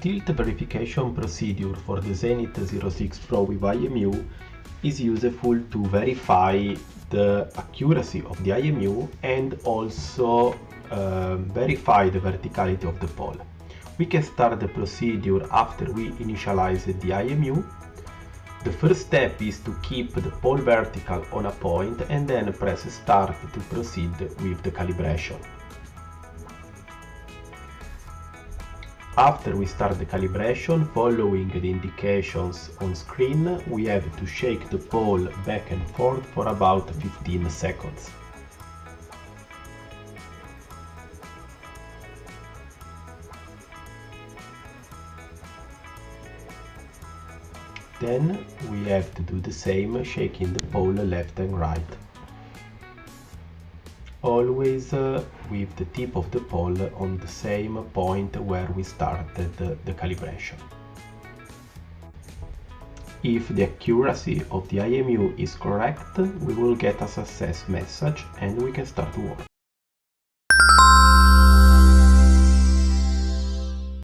tilt verification procedure for the Zenith06 Pro with IMU is useful to verify the accuracy of the IMU and also verify the verticality of the pole. We can start the procedure after we initialize the IMU. The first step is to keep the pole vertical on a point and then press start to proceed with the calibration. After we start the calibration, following the indications on screen, we have to shake the pole back and forth for about 15 seconds. Then we have to do the same, shaking the pole left and right. Always with the tip of the pole on the same point where we started the calibration. If the accuracy of the IMU is correct, we will get a success message and we can start work.